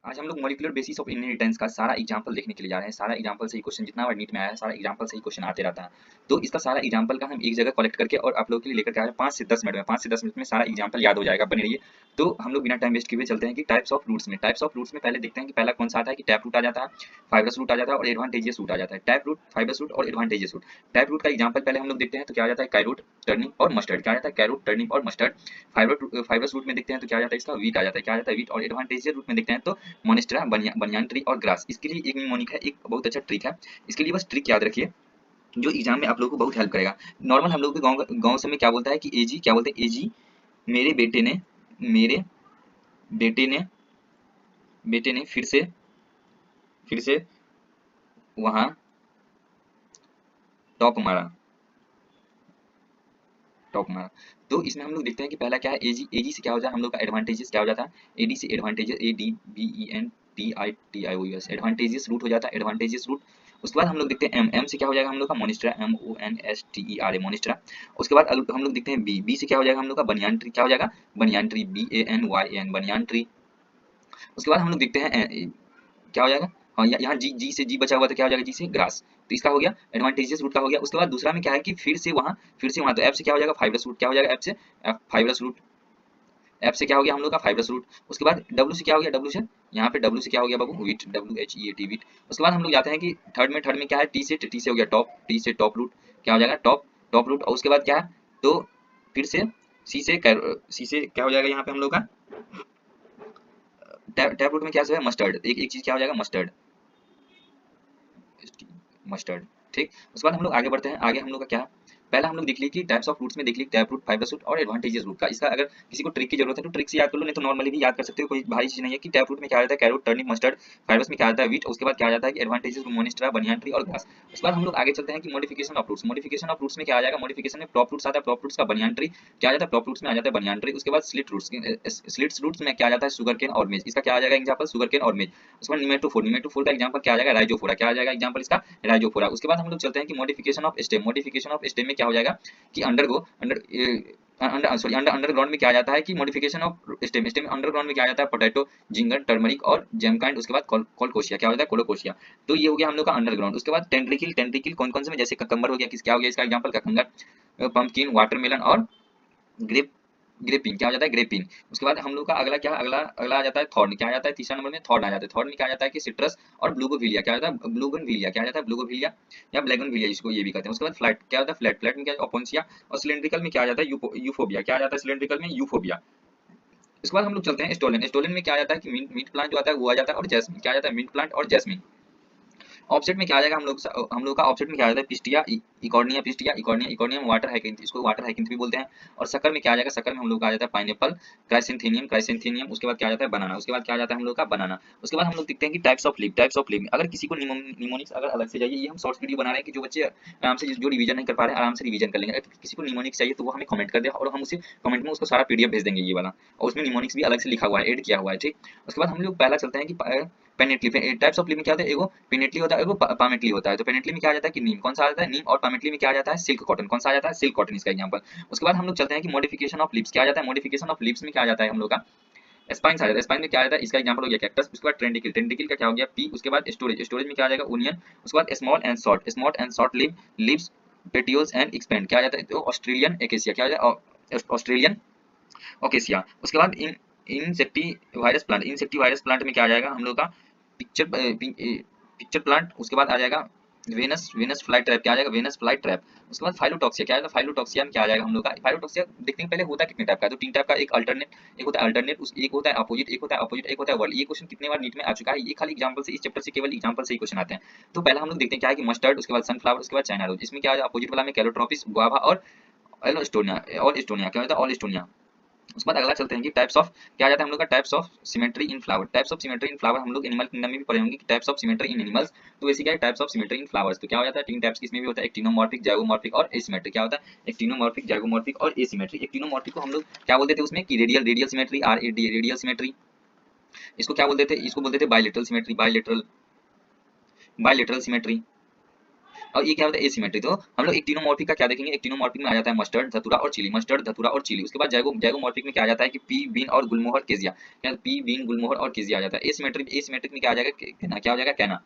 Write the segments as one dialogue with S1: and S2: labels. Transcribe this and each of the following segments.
S1: आज हम लोग मॉलिक्यूलर बेसिस ऑफ इनहेरिटेंस का सारा एग्जांपल देखने के लिए जा रहे हैं। सारा एग्जांपल से ही क्वेश्चन जितना बार नीट में आया है, सारा एग्जांपल से ही क्वेश्चन आते रहता है। तो इसका सारा एग्जांपल का हम एक जगह कलेक्ट करके और आप लोग के लिए लेकर के आ रहे हैं 5 से 10 मिनट में। 5 से 10 मिनट में सारा एग्जांपल याद हो जाएगा, बने रहिए। तो हम लोग बिना टाइम वेस्ट किए हुए चलते हैं कि टाइप्स ऑफ रूट्स में। टाइप्स ऑफ रूट्स में पहले देखते हैं कि पहला कौन सा आता है कि टैप रूट आ जाता है, फाइब्रस रूट आ जाता है और एडवांटेजियस रूट आ जाता है। टैप रूट, फाइब्रस रूट और एडवांटेजियस रूट। टैप रूट का एग्जांपल पहले हम लोग देखते हैं तो क्या आ जाता है कैरोट, टर्निप और मस्टर्ड। क्या आ जाता है कैरोट, टर्निप और मस्टर्ड। फाइब्रस रूट में देखते हैं तो क्या आ जाता है इसका वीट आ जाता है। क्या आ जाता है वीट। और एडवांटेजियस रूट में देखते हैं तो मोनेस्ट्रा, बनियान ट्री और ग्रास। इसके लिए एक निमोनिक है, एक बहुत अच्छा ट्रिक है। इसके लिए बस ट्रिक याद रखिए जो एग्जाम में आप लोगों को बहुत हेल्प करेगा। नॉर्मल हम लोग के गांव सब में क्या बोलता है कि एजी, क्या बोलते हैं एजी, मेरे मेरे बेटे ने बेटे ने फिर से वहां टॉप मारा, टॉप मारा। तो इसमें हम लोग देखते हैं कि पहला क्या है एजी। एजी से क्या हो जाता है हम लोग का एडवांटेजेस, क्या हो जाता है एडी से advantages, A D B E N T I T I O S, advantages root हो जाता है, एडवांटेजेस रूट। उसके बाद हम लोग देखते हैं एम। एम से क्या हो जाएगा हम लोग का Monstera, M O N S T E R A, Monstera. उसके बाद हम लोग देखते हैं बी। बी से क्या हो जाएगा हम लोग का बनियान ट्री। क्या हो जाएगा banyan tree, B A N Y N, banyan tree. उसके बाद हम लोग देखते हैं क्या हो जाएगा, हाँ यहाँ जी, जी से जी बचा हुआ तो क्या हो जाएगा जी से ग्रास। तो इसका हो गया एडवांटेजेस रूट का हो गया। उसके बाद दूसरा में क्या है कि फिर से वहां तो एफ से क्या हो जाएगा फाइब्रस रूट। क्या हो जाएगा एफ से, एफ फाइब्रस रूट। एफ से क्या हो गया हम लोग का फाइब्रस रूट। उसके बाद डब्ल्यू से क्या हो गया, डब्ल्यू से यहाँ पे डब्ल्यू से क्या हो गया बाबू wheat, W H E A T wheat. उसके बाद हम लोग जाते हैं कि थर्ड में क्या है टी से हो गया टॉप, टी से टॉप रूट। क्या हो जाएगा टॉप, टॉप रूट। और उसके बाद क्या है तो फिर से सी से क्या हो जाएगा यहाँ पे हम लोग का टैप रूट में क्या है मस्टर्ड। एक चीज क्या हो जाएगा मस्टर्ड, मस्टर्ड। ठीक। उसके बाद हम लोग आगे बढ़ते हैं। आगे हम लोग का क्या, पहला हम लोग देख ली कि टाइप्स ऑफ रूट्स में देख ली टैप रूट, फाइब्रस रूट और एडवांटेजेस रूट का। इसका अगर किसी को ट्रिक की जरूरत है तो ट्रिक से याद कर लो, नहीं तो नॉर्मली भी याद कर सकते हो, कोई भारी चीज नहीं है। कि टैप रूट में क्या आता है कैरोट, टर्निप, मस्टर्ड। फाइब्रस में क्या आता है वीट। उसके बाद क्या जाता है कि एडवांटेजेस मोनिस्ट्रा, बनियान ट्री और ग्रास। उसके बाद हम लोग आगे चलते हैं कि modification of roots. Modification of roots में क्या आ जाएगा, मॉडिफिकेशन में प्रॉप रूट्स आता है, प्रॉप रूट्स का बनियान ट्री। क्या आ जाता है प्रॉप रूट्स में आ जाता है बनियान ट्री। उसके बाद स्लिट रूट्स, स्लिट्स रूट्स में क्या आ जाता है शुगर केन और मेज। इसका क्या आ जाएगा एग्जांपल शुगर केन और मेज। उसके बाद निमेटोफोर, निमेटोफोर का एग्जांपल क्या आ जाएगा राइजोफोरा। क्या आ जाएगा एग्जांपल इसका राइजोफोरा। उसके बाद हम लोग चलते हैं कि modification of stem. Modification of stem में क्या हो जाएगा कि अंडरगो अंडरग्राउंड में क्या आ जाता है कि modification of stem. Stem underground में क्या आ जाता है पोटैटो, जिंगर, टर्मरिक और जेमकाइंड। उसके बाद कोलकोशिया। क्या हो जाता है कोलोकोशिया। तो ये हो गया हम लोग का अंडरग्राउंड। उसके बाद टेंट्रिकल, टेंट्रिकल कौन कौन से में जैसे ककम्बर हो गया, किस क्या हो गया इसका एग्जांपल ककंगर, पंपकिन, वाटरमेलन और ग्रेप, ग्रेपिन। क्या हो जाता है ग्रेपिन। उसके बाद हम लोग का अगला क्या, अगला अगला आ जाता है थॉर्न। क्या आ जाता है तीसरा नंबर में थॉर्न आ जाता है। थॉर्न में क्या आ जाता है कि सिट्रस और ब्लूगोविलिया। क्या आ जाता है ब्लूगनविलिया। क्या आ जाता है ब्लूगोविलिया या ब्लैगनविलिया इसको ये भी कहते हैं। उसके बाद फ्लैट। क्या होता है फ्लैट, फ्लैट में क्या ओपोन्सिया। और सिलेंड्रिकल में क्या आ जाता है यूफोबिया। क्या आ जाता है सिलेंड्रिकल में यूफोबिया। इसके बाद हम लोग चलते हैं स्टोलन। स्टोलन में क्या आ जाता है कि मिंट प्लांट जो आता है वो आ जाता है और जैस्मिन। क्या आ जाता है मिंट प्लांट और जैस्मिन। ऑफसेट में क्या आ जाएगा हम लोग का ऑफसेट में क्या आ जाता है pistia, Eichhornia, pistia, Eichhornia, Eichhornia में वाटर हाइकिंथ, इसको वाटर हाइकिंथ भी बोलते हैं। और शक्कर में क्या आ जाएगा, शक्कर में हम लोग का आ जाता है पाइनएप्पल, क्राइसेंथेनियम, क्राइसेंथेनियम। उसके बाद क्या आ जाता है बनाना। उसके बाद क्या आ जाता है हम लोग का बनाना। उसके बाद हम लोग देखते हैं कि types of leaf. Types of leaf में अगर किसी को निमोनिक्स अगर अलग से चाहिए, ये हम शॉर्ट्स वीडियो बना रहे हैं कि जो बच्चे आराम से जो रिवीजन नहीं कर पा रहे हैं आराम से रिवीजन कर लेंगे। अगर किसी को निमोनिक्स चाहिए तो वो हमें कमेंट कर दे और हम उसे कमेंट में उसको सारा पीडीएफ भेज देंगे ये वाला, और उसमें निमोनिक्स भी अलग से लिखा हुआ है, ऐड किया हुआ है। ठीक। उसके बाद हम लोग पहला चलते हैं कि पेनेटली। टाइप्स ऑफ लीफ में क्या होता है, एगो पेनेटली होता है, एगो पामेटली होता है। तो पेनेटली में क्या आ जाता है कि नीम। कौन सा आ जाता है नीम। और पामेटली में क्या आ जाता है सिल्क कॉटन। कौन सा आ जाता है सिल्क कॉटन इसका एग्जांपल। उसके बाद हम लोग चलते हैं कि मॉडिफिकेशन ऑफ लीव्स। क्या आ जाता है मॉडिफिकेशन ऑफ लीव्स में क्या आ जाता है हम लोग का स्पाइन्स आ जाता है। स्पाइन में क्या आ जाता है इसका एग्जांपल हो गया कैक्टस। उसके बाद ट्रेंडिकल, ट्रेंडिकल का क्या हो गया पी। उसके बाद स्टोरेज, स्टोरेज में क्या आ जाएगा ओनियन। उसके बाद small and short, small and short leaves, petioles and expand. क्या आ जाता है तो ऑस्ट्रेलियन एकेसिया। क्या आ जाएगा ऑस्ट्रेलियन ओकेसिया। उसके बाद इंसेक्टी वायरस प्लांट। इंसेक्टी वायरस प्लांट में क्या आ जाएगा हम लोग का पिक्चर प्लांट। उसके बाद आ जाएगा वेनस, वेनस फ्लाई ट्रैप। क्या आ जाएगा वेनस फ्लाई ट्रैप। उसके बाद फाइलोटॉक्सिया। क्या आएगा फाइलोटॉक्सिया में क्या आ जाएगा हम लोग का फाइलोटॉक्सिया। देखते हैं पहले होता कितने टाइप का है, तो तीन टाइप का, एक अल्टरनेट, एक होता है अल्टरनेट, एक होता है अपोजिट, एक होता है अपोजिट, एक होता है वर्ल्ड। ये क्वेश्चन कितने बार नीट में आ चुका है, ये खाली एग्जांपल से, इस चैप्टर से केवल एग्जांपल से ही क्वेश्चन आते हैं। तो पहला हम लोग देखते हैं क्या है कि मस्टर्ड, उसके बाद सनफ्लावर, उसके बाद चाइना रोज। इसमें क्या है अपोजिट वाला में कैलोट्रोपिस, गुआवा और एस्टोनिया, ऑल एस्टोनिया। क्या होता है ऑल एस्टोनिया। उसके बाद अगला चलते हैं कि टाइप्स ऑफ क्या आ जाता है हम लोग का types of symmetry in flower. Types of symmetry in flower हम लोग एनिमल किंगडम में भी पढ़े होंगे कि types of symmetry in animals. तो वैसे क्या है types of symmetry in flowers. तो क्या हो जाता है तीन टाइप्स इसमें भी होता है, एक्टिनोमॉर्फिक, जाइगोमॉर्फिक और एसिमेट्रिक। क्या होता है एक्टिनोमॉर्फिक, जाइगोमॉर्फिक और एसिमेट्रिक। एक्टिनोमॉर्फिक को हम लोग क्या बोलते थे उसमें कि radial, radial symmetry, R A D, radial symmetry. इसको क्या बोलते थे, इसको बोलते थे bilateral symmetry, bilateral, bilateral symmetry. और ये क्या होता है एसिमेट्रिक। तो हम लोग एक्टिनोमॉर्फिक का क्या देखेंगे, एक्टिनोमॉर्फिक में आ जाता है मस्टर्ड, धतूरा और चिली, मस्टर्ड, धतूरा और चिली। उसके बाद जैगोमॉर्फिक में क्या आ जाता है कि पी, बीन और गुलमोहर, केजिया, क्या पी, बीन, गुलमोहर और केजिया आ जाता है। एसिमेट्रिक में क्या आ जाएगा, कहना, क्या हो जाएगा, कहना।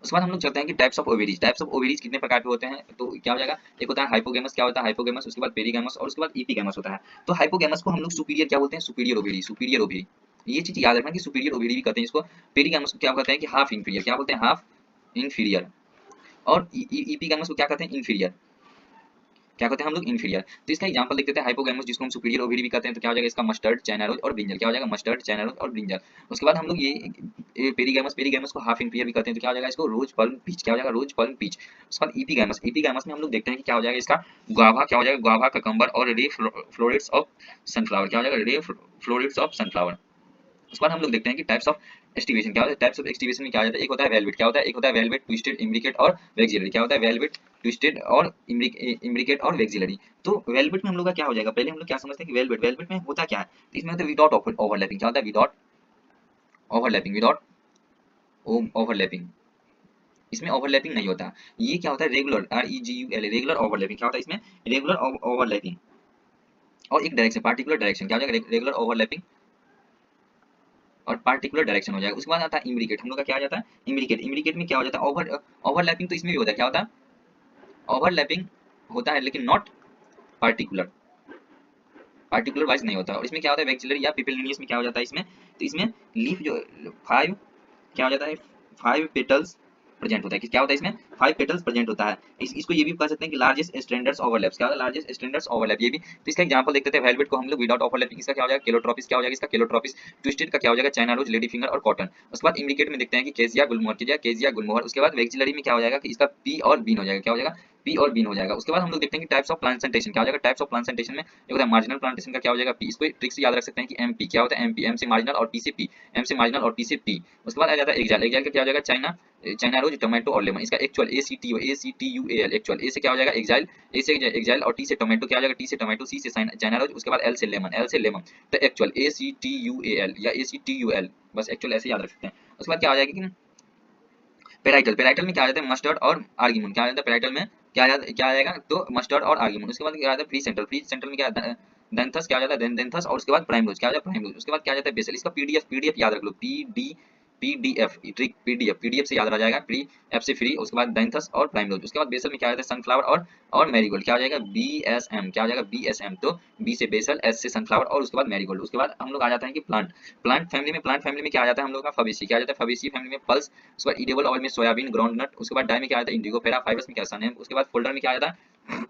S1: उसके बाद हम लोग चलते हैं कि types of ovaries. Types of ovaries कितने प्रकार के होते हैं, तो क्या हो जाएगा, एक होता है हाइपोगैमस, क्या होता है हाइपोगैमस, उसके बाद पेरीगैमस और उसके बाद एपिगैमस होता है। तो हाइपोगैमस को हम लोग सुपीरियर क्या बोलते हैं, सुपीरियर ओवेरी, सुपीरियर ओवेरी। ये चीज याद रखना कि सुपीरियर ओवेरी भी कहते हैं इसको। पेरीगैमस को क्या कहते हैं कि हाफ इंफीरियर, क्या बोलते हैं, हाफ इंफीरियर। और एपिगैमस को क्या कहते हैं, इंफीरियर, क्या कहते हैं हम लोग, इंफीरियर। तो इसका एग्जांपल देख लेते हैं, हाइपोगैमस जिसको हम सुपीरियर ओवेरी भी कहते हैं, तो क्या हो जाएगा इसका, मस्टर्ड, चाइना रोज और ब्रिंजल, क्या हो जाएगा, मस्टर्ड, चाइना रोज और ब्रिंजल। उसके बाद हम लोग ये पेरीगैमस को हाफ इंफीरियर भी कहते हैं, तो क्या हो जाएगा इसको, रोज, पल्म, पीच, क्या हो जाएगा, रोज, पल्म, पीच। उसके बाद एपिगैमस में हम लोग देखते हैं कि क्या हो जाएगा इसका, गुआवा, क्या हो जाएगा, गुआवा, ककंबर और रे फ्लोरेट्स ऑफ सनफ्लावर, क्या हो जाएगा, रे फ्लोरेट्स ऑफ सनफ्लावर। उसके बाद हम लोग देखते हैं कि टाइप्स ऑफ एस्टिवेशन, क्या होता है, टाइप्स ऑफ एस्टिवेशन में क्या जाता है, एक होता है वेलवेट, क्या होता है, एक होता है वेलवेट, ट्विस्टेड, इम्ब्रिकेट और वेक्सिलरी, क्या होता है, वेलवेट, ट्विस्टेड और इम्ब्रिकेट और वेक्सिलरी। तो वेलवेट में हम लोग का क्या हो जाएगा, पहले हम लोग क्या समझते हैं कि वेलवेट में होता क्या है, तो इसमें होता है विदाउट ओवरलैपिंग, क्या होता है, विदाउट ओवरलैपिंग, विदाउट ओवरलैपिंग, इसमें ओवरलैपिंग नहीं होता। ये क्या होता है, रेगुलर, REGULAR, रेगुलर ओवरलैपिंग, क्या होता है इसमें, रेगुलर ओवरलैपिंग और एक डायरेक्शन, पार्टिकुलर डायरेक्शन, क्या हो जाएगा, रेगुलर ओवरलैपिंग और पार्टिकुलर डायरेक्शन हो जाएगा। उसके बाद आता है इम्ब्रिकेट, हम लोग का क्या आ जाता है, इम्ब्रिकेट में क्या हो जाता है, ओवरलैपिंग तो इसमें भी होता है, क्या होता है, ओवरलैपिंग होता है लेकिन नॉट पार्टिकुलर, पार्टिकुलर वाइज नहीं होता। और इसमें क्या होता है, वेक्सिलरी या पिपेलिनियस में क्या हो जाता है इसमें, तो इसमें लीफ जो 5, क्या हो जाता है, 5 पेटल्स प्रेजेंट होता है, कि क्या होता है इसमें, 5 पेटल्स प्रेजेंट होता है। इसको ये भी कह सकते हैं कि लार्जेस्ट स्ट्रैंडर्स ओवरलैप्स, क्या होता है, लार्जेस्ट स्ट्रैंडर्स ओवरलैप, ये भी। तो इसका एग्जांपल देखते हैं, वेलवेट को हम लोग विदाउट ओवरलैपिंग, इसका क्या हो जाएगा, केलोट्रोपिस, क्या हो जाएगा इसका, केलोट्रोपिस। ट्विस्टेड का क्या हो जाएगा, चाइना रोज, लेडी फिंगर और कॉटन। उसके बाद इम्ब्रिकेट में देखते हैं कि केजिया गुलमोहर, केजिया गुलमोहर। उसके बाद वेक्सिलरी में क्या हो जाएगा कि इसका पी और बीन हो जाएगा, क्या हो जाएगा, पी और बीन हो जाएगा। उसके बाद हम लोग देखते हैं कि टाइप्स ऑफ प्लांटेशन, क्या हो जाएगा, टाइप्स ऑफ प्लांटेशन में एक होता है मार्जिनल प्लांटेशन का क्या हो जाएगा, पी। इसको ट्रिक से याद रख सकते हैं कि एमपी, क्या होता है, एमपी, एम से मार्जिनल और पी से पी, एम से मार्जिनल और पी से पी। उसके बाद आ जाता है एक्साइल, एक्साइल का क्या हो जाएगा, चाइना, चाइना रोज, टोमेटो और लेमन। इसका एक्चुअल ACTUAL, एक्चुअल, ए से क्या हो जाएगा एक्साइल, ए से एक्साइल और टी से टोमेटो, क्या हो जाएगा, टी से टोमेटो, सी से चाइना रोज, उसके बाद एल से लेमन, एल से लेमन। तो एक्चुअल ACTUAL या ACTUL, बस एक्चुअल ऐसे याद रख सकते हैं। उसके बाद क्या आ जाएगा कि पेराइटल, पेराइटल में क्या आ जाता है, मस्टर्ड और आर्गीमोन, क्या आ जाता है पेराइटल में, क्या आ जाएगा, तो मस्टर्ड और आर्गीमोन। उसके बाद क्या आ जाता है प्री सेंट्रल, प्री सेंट्रल में क्या आता है, डेंथस, क्या आ जाता है, डेंथस। और उसके बाद प्राइमरोज, क्या आ जाता है, प्राइमरोज। उसके बाद क्या आ जाता है बेसल। इसका पीडीएफ याद रख लो, पीडीएफ ट्रिक, पीडीएफ से याद रह जाएगा, प्री एफ से फ्री, उसके बाद डेंथस और प्राइमरोज। उसके बाद बेसल में क्या आ जाता है, सनफ्लावर और मैरीगोल्ड, क्या हो जाएगा, BSM, क्या हो जाएगा, BSM। तो बी से बेसल, एस से सनफ्लावर और उसके बाद मैरीगोल्ड। उसके बाद हम लोग आ जाते हैं कि प्लांट फैमिली में क्या आ जाता है हम लोग का, फबेसी, क्या आ जाता है, फबेसी फैमिली में पल्स। उसके बाद इडेबल ऑयल में सोयाबीन, ग्राउंडनट। उसके बाद डाई में क्या आता है, इंडिगो फेरा। फाइबर्स में क्या सन है। उसके बाद फोल्डर में क्या आता है,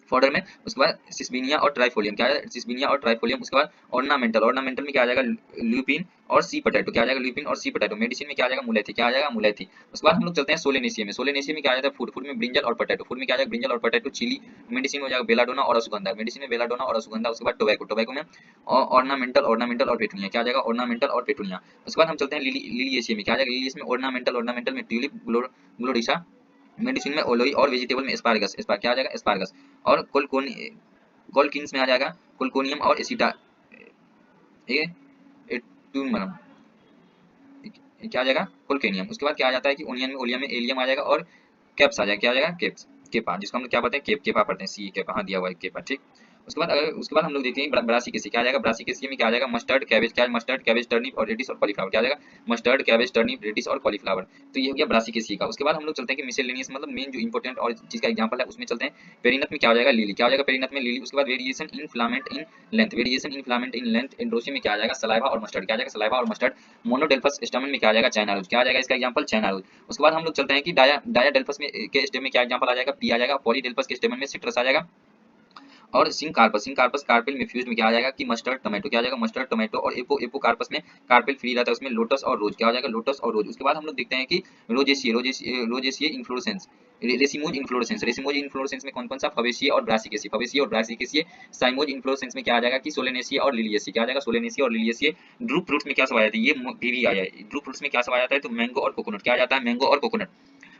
S1: फोल्डर में। उसके बाद सिस्बिनिया और ट्राइफोलियम, क्या है, सिस्बिनिया और ट्राइफोलियम। उसके बाद ऑर्नामेंटल में क्या आ जाएगा, ल्यूपिन और सी पोटैटो, क्या आ जाएगा, ल्यूपिन और सी पोटैटो। मेडिसिन में क्या आ जाएगा, मुलेथी, क्या आ जाएगा, मुलेथी। उसके बाद हम लोग चलते हैं सोलेनेसियम में, सोलेनेसियम में क्या आ जाता है, फूड में ब्रिंजल और पोटैटो, फूड में क्या आ जाएगा, ब्रिंजल और पोटैटो। चिली मेडिसिन में हो जाएगा बेलाडोना और अशुगंधा, मेडिसिन में बेलाडोना और अशुगंधा। उसके बाद टोबैको में ऑर्नामेंटल और पेटूनिया, क्या आ जाएगा, ऑर्नामेंटल और पेटूनिया। उसके बाद हम चलते हैं लिलिएसियम में, क्या आ जाएगा, लिलिएसियम में ऑर्नामेंटल में ट्यूलिप, ग्लोरिसा। मेडिसिन में ओलोई और वेजिटेबल में एस्पार्गस, क्या आ जाएगा, एस्पार्गस। और कोलकिन्स में आ जाएगा कोलकोनियम और एसिटा, ठीक है, एटूमरम, क्या आ जाएगा, कोलकेनियम। उसके बाद क्या आ जाता है कि ओनियन में, ओलियम में एलियम आ जाएगा और कैप्स आ जाएगा, क्या आ जाएगा, केपा, जिसको हम लोग क्या पढ़ते हैं, केपा पढ़ते हैं, सी केपा, हाँ दिया हुआ है केपा, ठीक। उसके बाद हम लोग देखते हैं ब्रासिकेसी, क्या आ जाएगा, ब्रासिकेसी में क्या आ जाएगा, मस्टर्ड, कैबेज, क्या है, मस्टर्ड, कैबेज, टर्निप और रेडिश और कॉलीफ्लावर, क्या आ जाएगा, मस्टर्ड, कैबेज, टर्निप, रेडिश और कॉलीफ्लावर। तो ये हो गया ब्रासिकेसी का। उसके बाद हम लोग चलते हैं कि मिसेलेनियस, मतलब मेन जो इंपॉर्टेंट और चीज का एग्जांपल है उसमें चलते हैं। पेरिनथ में क्या हो जाएगा, लिली, क्या हो जाएगा, पेरिनथ में लिली। उसके बाद variation in filament in length. Androecium में क्या आ जाएगा, सलाइवा और मस्टर्ड, क्या आ जाएगा, सलाइवा और मस्टर्ड। मोनोडेल्फस स्टैमेन में क्या आ जाएगा, चाइना रोज, क्या आ जाएगा इसका एग्जांपल, चाइना रोज। उसके बाद हम लोग चलते हैं कि डायाडेल्फस में के स्टेम में क्या एग्जांपल आ जाएगा, पी आ जाएगा। पॉलीडेल्फस के स्टेम में सिट्रस आ जाएगा। और सिंकार्पस कार्पेल में फ्यूज में क्या आ जाएगा कि मस्टर्ड टोमेटो, क्या आ जाएगा, मस्टर्ड टोमेटो। और एपोकार्पस में कार्पेल फ्री रहता है, उसमें लोटस और रोज, क्या हो जाएगा, लोटस और रोज। उसके बाद हम लोग देखते हैं कि रोजेसिए इन्फ्लोरेसेंस, रेसिमोज इन्फ्लोरेसेंस में कौन कौन सा, फबेसिए और ब्रासिकेसिए। साइमोज इन्फ्लोरेसेंस में क्या आ जाएगा कि सोलेनेसिए और लिलिएसिए, क्या आ जाएगा, सोलेनेसिए और लिलिएसिए। ड्रूप फ्रूट्स में क्या सब आ जाता है, ये भी आ जाए, ड्रूप फ्रूट्स में क्या सब आ जाता है, तो मैंगो और कोकोनट, क्या आ जाता है, मैंगो और कोकोनट।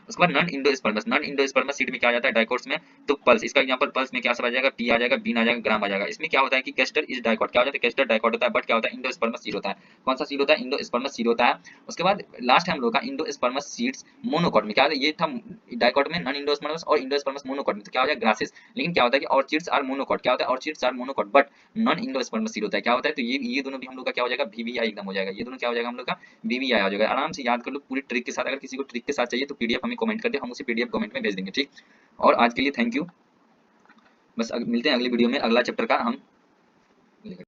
S1: उसके बाद नॉन इंडोस्पर्मस, नॉन इंडोस्पर्मस सीड में क्या आ जाता है डाइकोट्स में, तो पल्स, इसका एग्जांपल पल्स में क्या सब आ जाएगा, पी आ जाएगा, बीन आ जाएगा, ग्राम आ जाएगा। इसमें क्या होता है कि कैस्टर इज डाइकोट, क्या हो जाता है कैस्टर डाइकोट होता है, बट क्या होता है इंडोस्पर्मस सीड होता है। कौन सा सीड होता है, इंडोस्पर्मस सीड होता है। उसके बाद लास्ट है हम लोग का इंडोस्पर्मस सीड्स मोनोकॉट में, क्या होता है ये था डाइकोट में नॉन इंडोस्पर्मस और इंडोस्पर्मस मोनोकॉट में, तो क्या हो जाएगा ग्रासेस। लेकिन क्या होता है कि ऑर्चिड्स आर मोनोकॉट, क्या होता है orchids are monocot but non endospermous seed होता है, क्या होता है, तो ये दोनों भी हम लोग का क्या हो जाएगा वीवीआई एकदम हो जाएगा, ये दोनों क्या हो जाएगा हम लोग का वीवीआई आ जाएगा। आराम से याद कर लो पूरी ट्रिक के साथ, अगर किसी को ट्रिक के साथ चाहिए तो पीडीएफ हमें कमेंट कर दे, हम उसे पीडीएफ कमेंट में भेज देंगे, ठीक। और आज के लिए थैंक यू, बस मिलते हैं अगली वीडियो में, अगला चैप्टर का हम